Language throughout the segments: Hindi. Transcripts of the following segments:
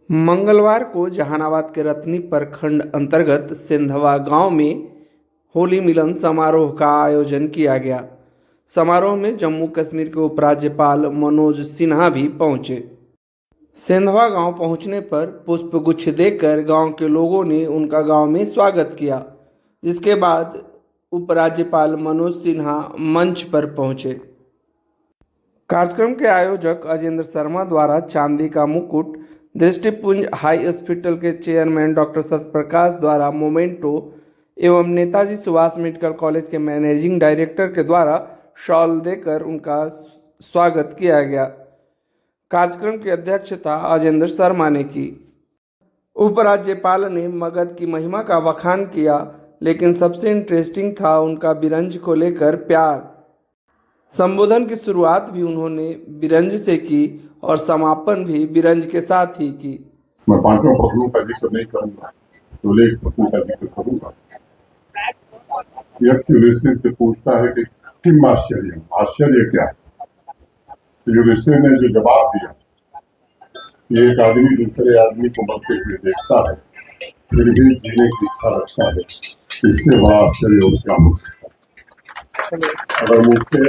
मंगलवार को जहानाबाद के रतनी प्रखंड अंतर्गत सिंधवा गांव में होली मिलन समारोह का आयोजन किया गया। समारोह में जम्मू कश्मीर के उपराज्यपाल मनोज सिन्हा भी पहुंचे। सिंधवा गांव पहुंचने पर पुष्पगुच्छ देकर गांव के लोगों ने उनका गांव में स्वागत किया। जिसके बाद उपराज्यपाल मनोज सिन्हा मंच पर पहुंचे। कार्यक्रम के आयोजक अजेंद्र शर्मा द्वारा चांदी का मुकुट, दृष्टिपुंज हाई हॉस्पिटल के चेयरमैन डॉक्टर सत्यप्रकाश द्वारा मोमेंटो एवं नेताजी सुभाष मेडिकल कॉलेज के मैनेजिंग डायरेक्टर के द्वारा शॉल देकर उनका स्वागत किया गया। कार्यक्रम की अध्यक्षता अजेंद्र शर्मा ने की। उपराज्यपाल ने मगध की महिमा का बखान किया, लेकिन सबसे इंटरेस्टिंग था उनका बिरंज को लेकर प्यार। संबोधन की शुरुआत भी उन्होंने बिरंज से की और समापन भी बिरंज के साथ ही की। मैं पांचों प्रश्नों का जिक्र नहीं करूंगा, तो एक प्रश्न का जिक्र करूंगा। युधिष्ठिर से पूछता है कि किम आश्चर्य, आश्चर्य क्या है? युधिष्ठिर ने जो जवाब दिया, एक आदमी दूसरे आदमी को मरते हुए देखता है, फिर भी जीने की इच्छा रखता है, इससे बड़ा आश्चर्य और क्या हो सकता है? अगर मुझसे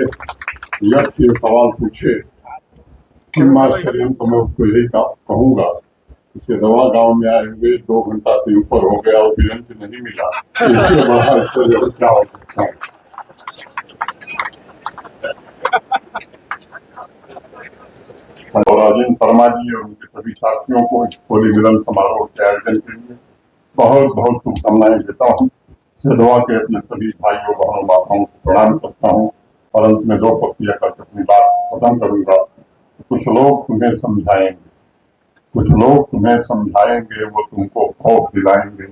यज्ञ ये सवाल पूछे किम आश्चर्य, तो मैं उसको यही कहूंगा, इसे दवा गांव में आए हुए 2 घंटा से ऊपर हो गया और बिरंज नहीं मिला, इससे बड़ा आश्चर्य और क्या हो सकता है? और अजेंद्र शर्मा जी और उनके सभी साथियों को इस होली मिलन समारोह के आयोजन के लिए बहुत बहुत शुभकामनाएं देता हूँ। सिंधवा के अपने सभी भाइयों बहनों माताओं को प्रणाम करता हूँ और अंत में 2 पंक्तियां करके अपनी बात खत्म करूंगा। कुछ लोग तुम्हें समझाएंगे, वो तुमको खौफ दिलाएंगे।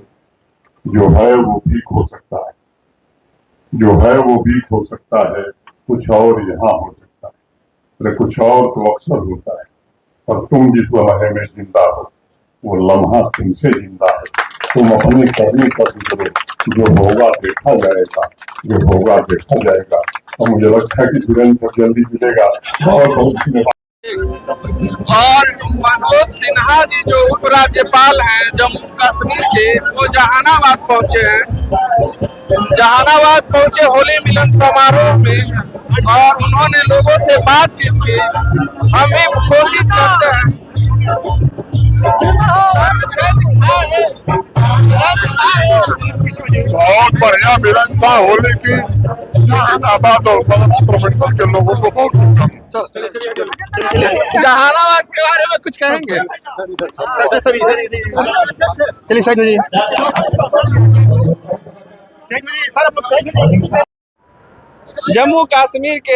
जो है वो भीख हो सकता है, जो है वो भीख हो सकता है, कुछ और यहाँ हो सकता है। अरे कुछ और तो अक्सर होता है, और तुम जिस लम्हे में जिंदा हो वो लम्हा तुमसे जिंदा है। तुम अपने करने का गुजरो, जो होगा देखा जाएगा, जो होगा देखा जाएगा। और मुझे लगता है कि बिरंज बहुत जल्दी मिलेगा। बहुत बहुत धन्यवाद। और मनोज सिन्हा जी जो उपराज्यपाल हैं जम्मू कश्मीर के, वो जहानाबाद पहुंचे हैं। जहानाबाद पहुंचे होली मिलन समारोह में और उन्होंने लोगों से बातचीत की। हम भी कोशिश करते हैं। बहुत बढ़िया मिलन था होली की। जहानाबाद और मलकपुर मेडिकल के लोगों को बहुत जहानाबाद के बारे में कुछ कहेंगे? चलिए साइड हो जाइए। जम्मू कश्मीर के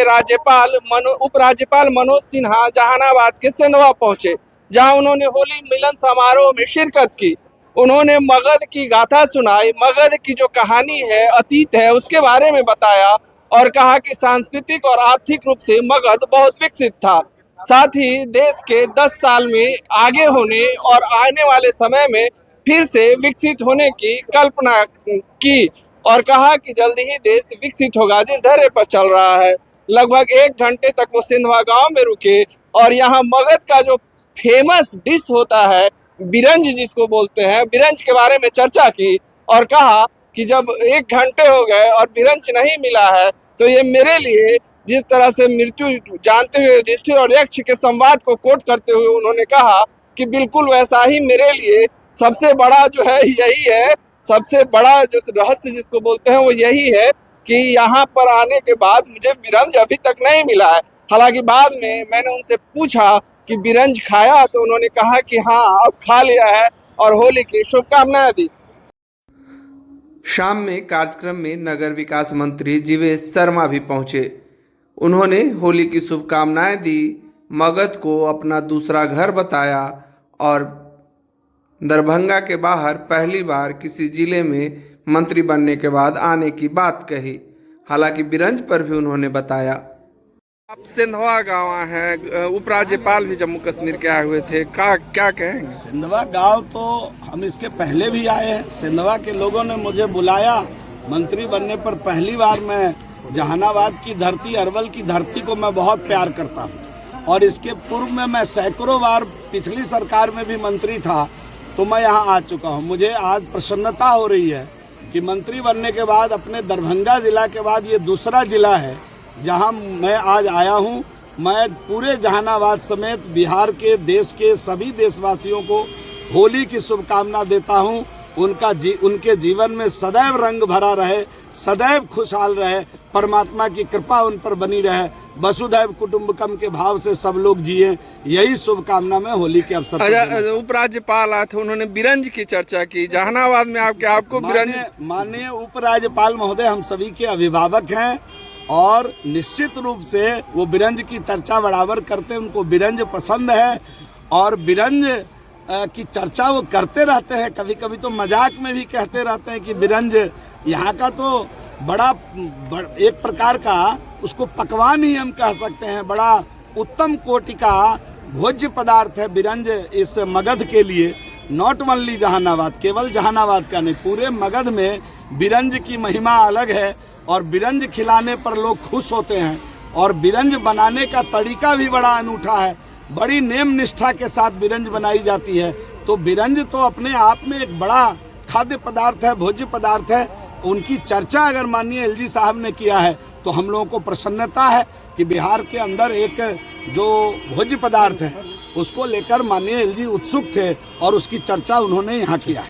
उपराज्यपाल मनोज सिन्हा जहानाबाद के सिंधवा पहुंचे, जहां उन्होंने होली मिलन समारोह में शिरकत की। उन्होंने मगध की गाथा सुनाई, मगध की जो कहानी है, अतीत है, उसके बारे में बताया और कहा कि सांस्कृतिक और आर्थिक रूप से मगध बहुत विकसित था। साथ ही देश के 10 साल में आगे होने और आने वाले समय में फिर से विकसित होने की कल्पना की और कहा कि जल्दी ही देश विकसित होगा जिस धैर्य पर चल रहा है। लगभग 1 घंटे तक वो सिंधवा गांव में रुके और यहाँ मगध का जो फेमस डिश होता है बिरंज, जिसको बोलते हैं, बिरंज के बारे में चर्चा की और कहा कि जब 1 घंटे हो गए और बिरंज नहीं मिला है, तो ये मेरे लिए, जिस तरह से मृत्यु जानते हुए युधिष्ठिर और यक्ष के संवाद को कोट करते हुए उन्होंने कहा कि बिल्कुल वैसा ही मेरे लिए सबसे बड़ा जो है यही है, सबसे बड़ा जो रहस्य जिसको बोलते हैं वो यही है कि यहाँ पर आने के बाद मुझे बिरंज अभी तक नहीं मिला है। हालांकि बाद में मैंने उनसे पूछा कि बिरंज खाया, तो उन्होंने कहा कि हाँ अब खा लिया है और होली की शुभकामनाएं दी। शाम में कार्यक्रम में नगर विकास मंत्री जीवेश शर्मा भी पहुंचे। उन्होंने होली की शुभकामनाएं दी, मगध को अपना दूसरा घर बताया और दरभंगा के बाहर पहली बार किसी जिले में मंत्री बनने के बाद आने की बात कही। हालांकि बिरंज पर भी उन्होंने बताया। आप सिंधवा गांव हैं, उपराज्यपाल भी जम्मू कश्मीर के आए हुए थे, क्या कहेंगे? सिंधवा गांव तो हम इसके पहले भी आए हैं। सिंधवा के लोगों ने मुझे बुलाया मंत्री बनने पर। पहली बार मैं जहानाबाद की धरती, अरवल की धरती को मैं बहुत प्यार करता हूँ और इसके पूर्व में मैं सैकड़ों बार पिछली सरकार में भी मंत्री था, तो मैं यहाँ आ चुका हूँ। मुझे आज प्रसन्नता हो रही है कि मंत्री बनने के बाद अपने दरभंगा जिला के बाद ये दूसरा जिला है जहाँ मैं आज आया हूँ। मैं पूरे जहानाबाद समेत बिहार के, देश के सभी देशवासियों को होली की शुभकामना देता हूँ। उनके जीवन में सदैव रंग भरा रहे, सदैव खुशहाल रहे, परमात्मा की कृपा उन पर बनी रहे, वसुधैव कुटुंबकम के भाव से सब लोग जिए, यही शुभकामना मैं होली के अवसर पर। उपराज्यपाल आए थे, उन्होंने बिरंज की चर्चा की। जहानाबाद में आपको बिरंज, माननीय उपराज्यपाल महोदय हम सभी के अभिभावक हैं और निश्चित रूप से वो बिरंज की चर्चा बराबर करते हैं। उनको बिरंज पसंद है और बिरंज की चर्चा वो करते रहते हैं। कभी कभी तो मजाक में भी कहते रहते हैं कि बिरंज यहाँ का तो बड़ा एक प्रकार का उसको पकवान ही हम कह सकते हैं, बड़ा उत्तम कोटि का भोज्य पदार्थ है बिरंज। इस मगध के लिए नॉट ओनली जहानाबाद, केवल जहानाबाद का नहीं, पूरे मगध में बिरंज की महिमा अलग है और बिरंज खिलाने पर लोग खुश होते हैं। और बिरंज बनाने का तरीका भी बड़ा अनूठा है, बड़ी नेम निष्ठा के साथ बिरंज बनाई जाती है। तो बिरंज तो अपने आप में एक बड़ा खाद्य पदार्थ है, भोज्य पदार्थ है। उनकी चर्चा अगर माननीय एलजी साहब ने किया है तो हम लोगों को प्रसन्नता है कि बिहार के अंदर एक जो भोज्य पदार्थ है उसको लेकर माननीय एलजी उत्सुक थे और उसकी चर्चा उन्होंने यहाँ किया है।